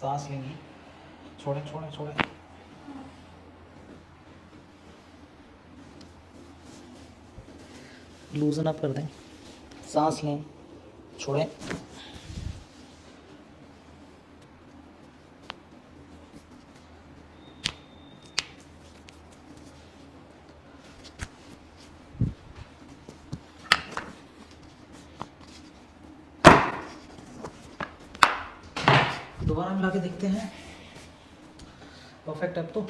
सांस लेंगे, छोड़ें छोड़ें छोड़ें, लूजन अप कर दें, सांस लें, छोड़ें, दोबारा मिला के देखते हैं। परफेक्ट अब तो